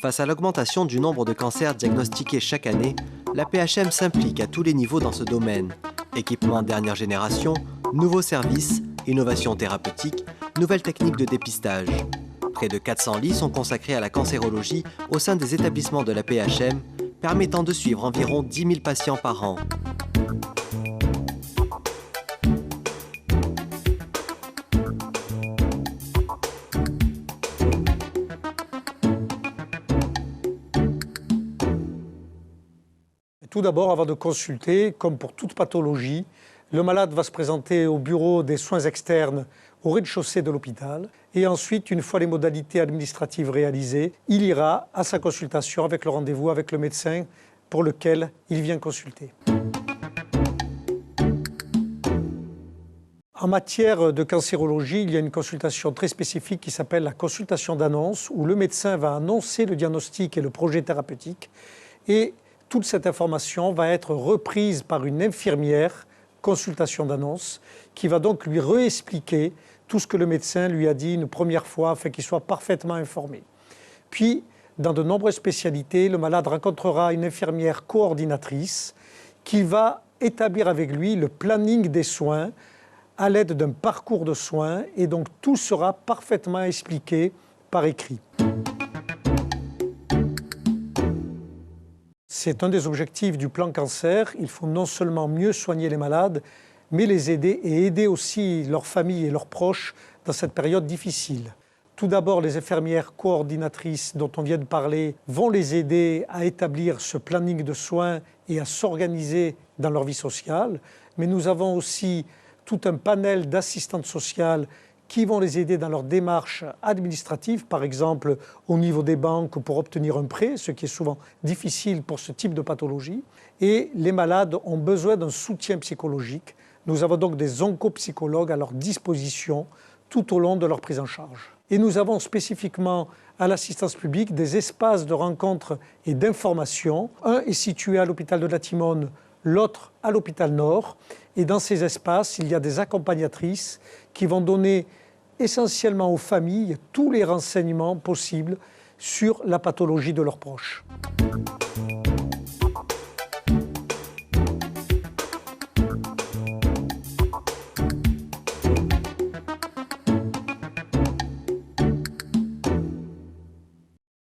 Face à l'augmentation du nombre de cancers diagnostiqués chaque année, la PHM s'implique à tous les niveaux dans ce domaine. Équipements dernière génération, nouveaux services, innovations thérapeutiques, nouvelles techniques de dépistage. Près de 400 lits sont consacrés à la cancérologie au sein des établissements de la PHM, permettant de suivre environ 10 000 patients par an. Tout d'abord, avant de consulter, comme pour toute pathologie, le malade va se présenter au bureau des soins externes au rez-de-chaussée de l'hôpital. Et ensuite, une fois les modalités administratives réalisées, il ira à sa consultation avec le rendez-vous avec le médecin pour lequel il vient consulter. En matière de cancérologie, il y a une consultation très spécifique qui s'appelle la consultation d'annonce, où le médecin va annoncer le diagnostic et le projet thérapeutique. Et toute cette information va être reprise par une infirmière, consultation d'annonce, qui va donc lui réexpliquer tout ce que le médecin lui a dit une première fois afin qu'il soit parfaitement informé. Puis, dans de nombreuses spécialités, le malade rencontrera une infirmière coordinatrice qui va établir avec lui le planning des soins à l'aide d'un parcours de soins et donc tout sera parfaitement expliqué par écrit. C'est un des objectifs du plan cancer. Il faut non seulement mieux soigner les malades, mais les aider et aider aussi leurs familles et leurs proches dans cette période difficile. Tout d'abord, les infirmières coordinatrices dont on vient de parler vont les aider à établir ce planning de soins et à s'organiser dans leur vie sociale. Mais nous avons aussi tout un panel d'assistantes sociales qui vont les aider dans leur démarche administrative, par exemple au niveau des banques pour obtenir un prêt, ce qui est souvent difficile pour ce type de pathologie. Et les malades ont besoin d'un soutien psychologique. Nous avons donc des oncopsychologues à leur disposition tout au long de leur prise en charge. Et nous avons spécifiquement à l'assistance publique des espaces de rencontre et d'information. Un est situé à l'hôpital de la Timone, l'autre à l'hôpital Nord. Et dans ces espaces, il y a des accompagnatrices qui vont donner essentiellement aux familles tous les renseignements possibles sur la pathologie de leurs proches.